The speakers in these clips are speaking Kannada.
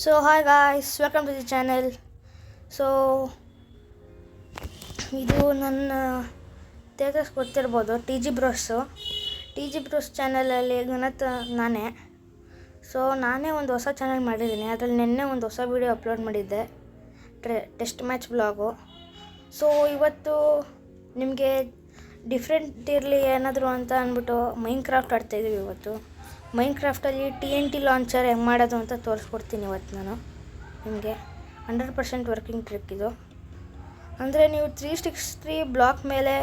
So hi guys, welcome to the channel. So ಇದು ನನ್ನ ತೇಜಸ್ ಗೊತ್ತಿರ್ಬೋದು ಟಿ ಜಿ ಬ್ರೋಸ್ ಚಾನಲಲ್ಲಿ ಗಣತ್ ನಾನೇ. ಸೊ ನಾನೇ ಒಂದು ಹೊಸ ಚಾನಲ್ ಮಾಡಿದ್ದೀನಿ. ಅದರಲ್ಲಿ ನಿನ್ನೆ ಒಂದು ಹೊಸ ವೀಡಿಯೋ ಅಪ್ಲೋಡ್ ಮಾಡಿದ್ದೆ, ಟೆಸ್ಟ್ ಮ್ಯಾಚ್ ಬ್ಲಾಗು. ಸೊ ಇವತ್ತು ನಿಮಗೆ ಡಿಫ್ರೆಂಟ್ ಇರಲಿ ಏನಾದರೂ ಅಂತ ಅಂದ್ಬಿಟ್ಟು ಮೈನ್ಕ್ರಾಫ್ಟ್ ಆಡ್ತಾಯಿದ್ದೀವಿ. ಇವತ್ತು ಮೈನ್ಕ್ರಾಫ್ಟಲ್ಲಿ TNT ಲಾಂಚರ್ ಹೆಂಗೆ ಮಾಡೋದು ಅಂತ ತೋರಿಸ್ಕೊಡ್ತೀನಿ ಇವತ್ತು ನಾನು ನಿಮಗೆ. 100% ವರ್ಕಿಂಗ್ ಟ್ರಿಕ್ ಇದು. ಅಂದರೆ ನೀವು 360 ಬ್ಲಾಕ್ ಮೇಲೆ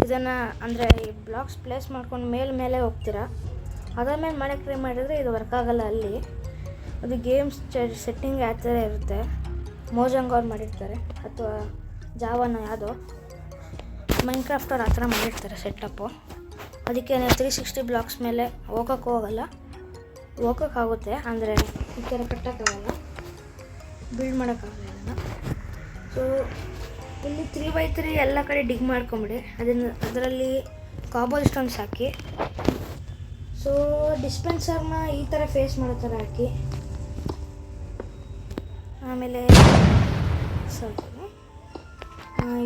ಇದನ್ನು ಅಂದರೆ ಈ ಬ್ಲಾಕ್ಸ್ ಪ್ಲೇಸ್ ಮಾಡ್ಕೊಂಡು ಮೇಲೆ ಹೋಗ್ತೀರಾ. ಅದಾದಮೇಲೆ ಮಾಡೋಕ್ಕೆ ಟ್ರೈ ಮಾಡಿದರೆ ಇದು ವರ್ಕ್ ಆಗೋಲ್ಲ. ಅಲ್ಲಿ ಅದು ಗೇಮ್ಸ್ ಸೆಟ್ಟಿಂಗ್ ಯಾವ ಥರ ಇರುತ್ತೆ, ಮೋಜಂಗ್ ಅವ್ರು ಮಾಡಿರ್ತಾರೆ ಅಥವಾ ಜಾವನ ಯಾವುದೋ ಮೈನ್ಕ್ರಾಫ್ಟವ್ರು ಆ ಥರ ಮಾಡಿರ್ತಾರೆ ಸೆಟಪ್ಪು. ಅದಕ್ಕೆ ನೀವು 360 ಬ್ಲಾಕ್ಸ್ ಮೇಲೆ ಹೋಗೋಕ್ಕಾಗುತ್ತೆ. ಅಂದರೆ ಈ ಥರ ಕಟ್ಟೋಕ್ಕಾಗಲ್ಲ, ಬಿಲ್ಡ್ ಮಾಡೋಕ್ಕಾಗಲ್ಲ ಇದನ್ನು. ಸೊ ಇಲ್ಲಿ 3x3 ಎಲ್ಲ ಕಡೆ ಡಿಗ್ ಮಾಡ್ಕೊಂಬಿಡಿ. ಅದರಲ್ಲಿ ಕಾಬೋಲ್ ಸ್ಟೋನ್ಸ್ ಹಾಕಿ, ಸೊ ಡಿಸ್ಪೆನ್ಸರ್ನ ಈ ಥರ ಫೇಸ್ ಮಾಡೋ ಥರ ಹಾಕಿ, ಆಮೇಲೆ ಸ್ವಲ್ಪ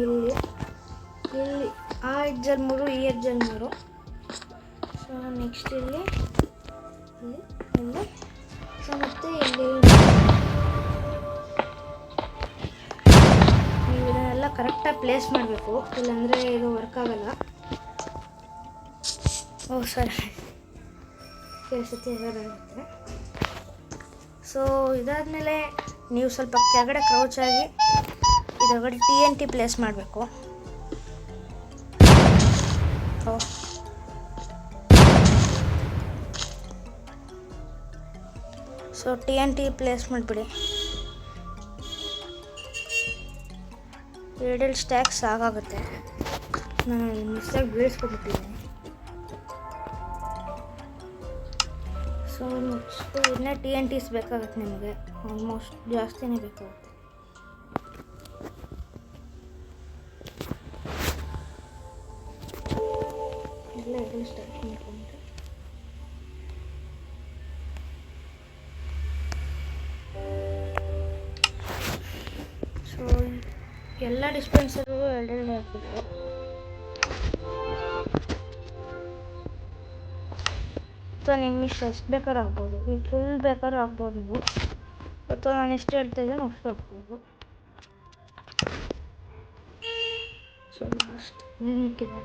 ಇಲ್ಲಿ ಆ ಎಡ್ಜಲ್ಲಿ 3 ಈ ಎಡ್ಜಲ್ಲಿ 3. ಸೊ ನೆಕ್ಸ್ಟ್ ಇಲ್ಲಿ ಸೊ ಮತ್ತು ಇಲ್ಲಿ ನೀವು ಇದನ್ನೆಲ್ಲ ಕರೆಕ್ಟಾಗಿ ಪ್ಲೇಸ್ ಮಾಡಬೇಕು, ಇಲ್ಲಾಂದರೆ ಇದು ವರ್ಕ್ ಆಗಲ್ಲ. ಸರಿ ಕೆಲಸಕ್ಕೆ ಆಗುತ್ತೆ. ಸೊ ಇದಾದಮೇಲೆ ನೀವು ಸ್ವಲ್ಪ ಕೆಳಗಡೆ ಕ್ರೌಚ್ ಆಗಿ ಇದರೊಳಗಡೆ TNT ಪ್ಲೇಸ್ ಮಾಡಬೇಕು. ಸೊ TNT ಪ್ಲೇಸ್ ಮಾಡಿಬಿಡಿ. 2 ಸ್ಟ್ಯಾಕ್ಸ್ ಸಾಕಾಗುತ್ತೆ. ನಾನು ಮಿಸ್ಸಾಗಿ ಬೀಳಿಸ್ಕೊಬಿಟ್ಟಿದ್ದೀನಿ. ಸೊ ನೆಕ್ಸ್ಟು ಇನ್ನೂ TNTs ಬೇಕಾಗುತ್ತೆ ನಿಮಗೆ, ಆಲ್ಮೋಸ್ಟ್ ಜಾಸ್ತಿನೇ ಬೇಕಾಗುತ್ತೆ. ಎಲ್ಲ ಸ್ಟಾರ್ಟ್ ಮಾಡ್ಕೊಂಡ್ರೆ ಸೊ ಎಲ್ಲ ಡಿಸ್ಪೆನ್ಸರು 2 ಹಾಕಬೇಕು. ಸೊ ನಿಮ್ಗೆ ಎಷ್ಟು ಬೇಕಾದ್ರೂ ಆಗ್ಬೋದು, ಈಗ ಫುಲ್ ಬೇಕಾದ್ರೂ ಆಗ್ಬೋದು ನೀವು, ಅಥವಾ ನಾನು ಎಷ್ಟು ಹೇಳ್ತಾಯಿದ್ದೀನಿ ಅಷ್ಟು ಹಾಕ್ಬೋದು. ಸೊ ಲಾಸ್ಟ್ ನಿಂತಿದೆ.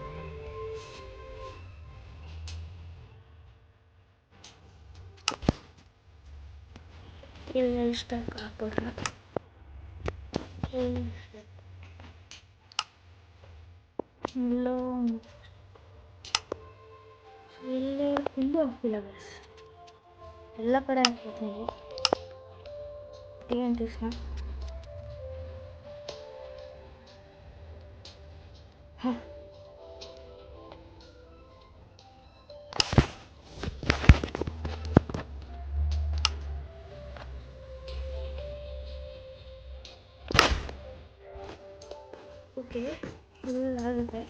ಇಲ್ಲ ಇಷ್ಟ ಹಾಕ್ಬೋದು. ಇಲ್ಲೂ ಹಾಕ್ತಿಲ್ಲ ಬಸ್, ಎಲ್ಲ ಕಡೆ ಹಾಕ್ಬೋದು ನೀವು TNTsನ. ಓಕೆ, ಆಗುತ್ತೆ.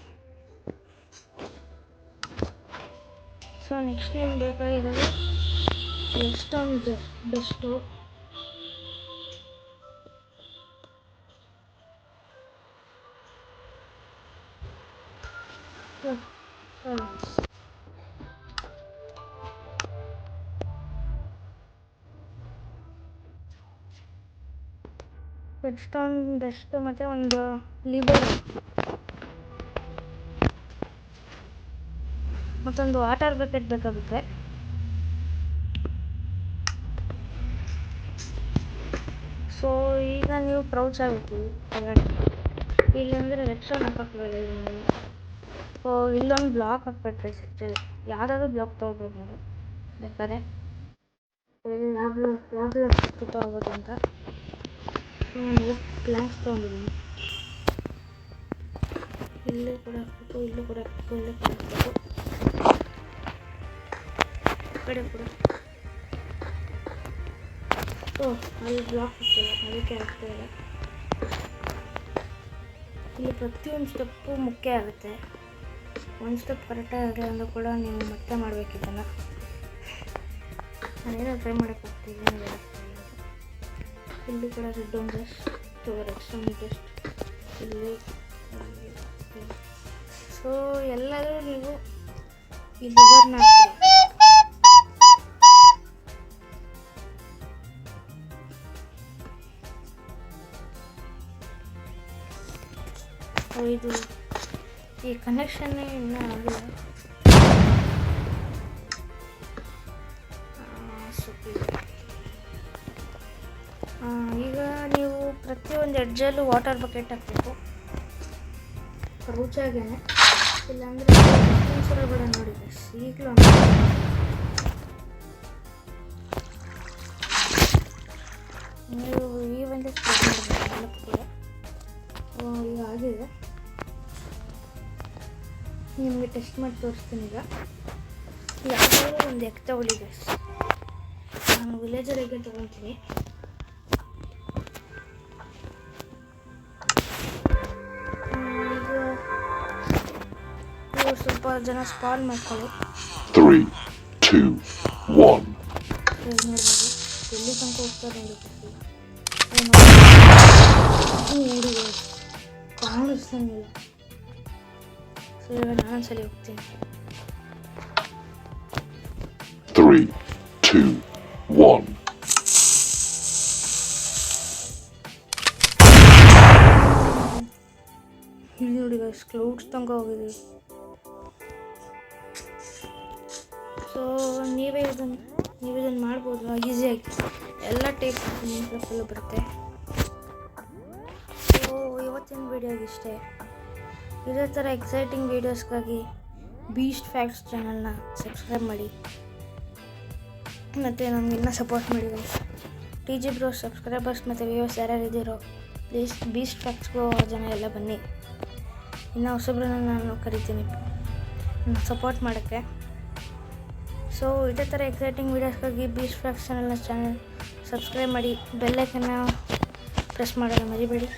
ಸೊ ನೆಕ್ಸ್ಟ್ ನಿಮ್ಗೆ ಬೇಕಾಗಿರೋದು ಎಷ್ಟೊಂದು ಬೆಸ್ಟು. ರೆಡ್ಸ್ಟೋನ್ ಬೆಸ್ಟ್ ಮತ್ತು ಒಂದು ಲಿಬರ್ ಮತ್ತೊಂದು ವಾಟರ್ ಬಕೆಟ್ ಬೇಕಾಗುತ್ತೆ. ಸೊ ಈಗ ನೀವು ಕ್ರೌಚ್ ಆಗಬೇಕು ಇಲ್ಲಾಂದರೆ ರೆಡ್ಸ್ಟೋನ್ ಹಾಕೋಕ್ಕಾಗಲ್ಲ. ಸೊ ಇಲ್ಲೊಂದು ಬ್ಲಾಕ್ ಹಾಕ್ಬೇಕು. ಸಿಗ್ತದೆ ಯಾವುದಾದ್ರೂ ಬ್ಲಾಕ್ ತೊಗೋಬೇಕು ನೀವು ಬೇಕಾದ್ರೆ, ಯಾವುದು ತೊಗೋಬೋದು ಅಂತ. ನಾನು ಪ್ಲ್ಯಾಂಕ್ಸ್ ತೊಗೊಂಡಿದ್ದೀನಿ. ಇಲ್ಲೂ ಕೂಡ ಹಾಕಬೇಕು, ಇಲ್ಲೂ ಕೂಡ ಹಾಕಬೇಕು, ಇಲ್ಲೂ ಕೂಡ ಹಾಕಬೇಕು, ಕಡೆ ಕೂಡ. ಸೊ ಅಲ್ಲಿ ಬ್ಲಾಕ್ ಹಾಕ್ತಿಲ್ಲ, ಅದಕ್ಕೆ ಆಗ್ತಾಯಿಲ್ಲ. ಇಲ್ಲಿ ಪ್ರತಿಯೊಂದು ಸ್ಟೆಪ್ಪು ಮುಖ್ಯ ಆಗುತ್ತೆ. ಒಂದು ಸ್ಟೆಪ್ ಕರೆಕ್ಟಾಗಿ ಆಗಲ್ಲ ಅಂದರೂ ಕೂಡ ನೀವು ಮತ್ತೆ ಮಾಡಬೇಕಿದ್ದನ್ನು. ನಾನೇನೋ ಟ್ರೈ ಮಾಡೋಕ್ಕಾಗ್ತಿಲ್ಲ. ಇಲ್ಲಿ ಕೂಡ ರೆಡ್ ಒಂದು ರೆಡ್ ಸೌಂಡ್ ಟೆಸ್ಟ್ ಇಲ್ಲಿ. ಸೊ ಎಲ್ಲರೂ ನೀವು ಈ ಲಿವರ್ನ ಹಾಕ್ತೀರಿ. ಇದು ಈ ಕನೆಕ್ಷನ್ ಇನ್ನೂ ಆಗಿಲ್ಲ. ಈಗ ನೀವು ಪ್ರತಿಯೊಂದು ಎಡ್ಜಲ್ಲೂ ವಾಟರ್ ಬಕೆಟ್ ಹಾಕಬೇಕು ರುಚಾಗೇನೆ, ಇಲ್ಲಾಂದರೆ ಡಿಸ್ಟೆನ್ಸಲ್ಲಿ ಕೂಡ ನೋಡಿ ಈಗಲೂ ನೀವು ಈ ಒಂದು ಸ್ಪ್ರೆಡ್ ಮಾಡಬೇಕು ಎಲ್ಲಕ್ಕೂ ಕೂಡ. ಈಗ ಆಗಿದೆ, ನಿಮಗೆ ಟೆಸ್ಟ್ ಮಾಡಿ ತೋರಿಸ್ತೀನಿ. ಈಗ ಯಾವುದಾದ್ರೂ ಒಂದು ಎಗ್ ತಗೊಳ್ಳಿ ಗೈಸ್. ನಾನು ವಿಲೇಜರ್ ಎಗ್ಗೆ ತೊಗೊತೀನಿ. ಈಗ ಸ್ವಲ್ಪ ಜನ ಸ್ಪಾನ್ ಮಾಡ್ಕೊಳ್ಳಿ. 3, 2, 1. ನೋಡ್ಬೋದು ಎಲ್ಲಿ ತನಕ ಹೋಗ್ತಾರೆ ನೋಡಿ ಕಾಣಿಸ್ದಂಗಿಲ್ಲ. ಸೊ ಇವಾಗ ನಾನೊಂದ್ಸಲಿ ಹೋಗ್ತೀನಿ. 3, 2, 1. ಇಲ್ಲಿ ನೋಡಿ ಗೈಸ್ ಕ್ಲೌಡ್ಸ್ ತನಕ ಹೋಗಿದ್ದೀವಿ. ಸೊ ನೀವೇ ಇದನ್ನು ಮಾಡ್ಬೋದು ಈಸಿಯಾಗಿ. ಎಲ್ಲ ಟೇಪ್ ಫುಲ್ಲು ಬರುತ್ತೆ. ಸೊ ಇವತ್ತಿನ ವೀಡಿಯೋಗೆ ಇಷ್ಟೇ. ಇದೇ ಥರ ಎಕ್ಸೈಟಿಂಗ್ ವೀಡಿಯೋಸ್ಗಾಗಿ ಬೀಸ್ಟ್ ಫ್ಯಾಕ್ಟ್ಸ್ ಚಾನಲ್ನ ಸಬ್ಸ್ಕ್ರೈಬ್ ಮಾಡಿ ಮತ್ತು ನಮ್ಗೆ ಇನ್ನೂ ಸಪೋರ್ಟ್ ಮಾಡಿ ಗೈಸ್. TG ಬ್ರೋಸ್ ಸಬ್ಸ್ಕ್ರೈಬರ್ಸ್ ಮತ್ತು ವ್ಯೂವರ್ಸ್ ಯಾರ್ಯಾರು ಇದ್ದೀರೋ ಪ್ಲೀಸ್ ಬೀಸ್ಟ್ ಫ್ಯಾಕ್ಟ್ಸ್ಗೂ ಜನ ಎಲ್ಲ ಬನ್ನಿ. ಇನ್ನೂ ಹೊಸಬ್ರನ್ನ ನಾನು ಕರಿತೀನಿ ಸಪೋರ್ಟ್ ಮಾಡೋಕ್ಕೆ. ಸೊ ಇದೇ ಥರ ಎಕ್ಸೈಟಿಂಗ್ ವೀಡಿಯೋಸ್ಗಾಗಿ ಬೀಸ್ಟ್ ಫ್ಯಾಕ್ಟ್ಸ್ ಚಾನಲ್ ಸಬ್ಸ್ಕ್ರೈಬ್ ಮಾಡಿ, ಬೆಲ್ ಐಕನ್ನ ಪ್ರೆಸ್ ಮಾಡೋದು ಮರಿಬೇಡಿ.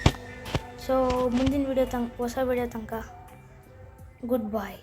ಸೊ ಮುಂದಿನ ಹೊಸ ವೀಡಿಯೋ ತನಕ ಗುಡ್ ಬಾಯ್.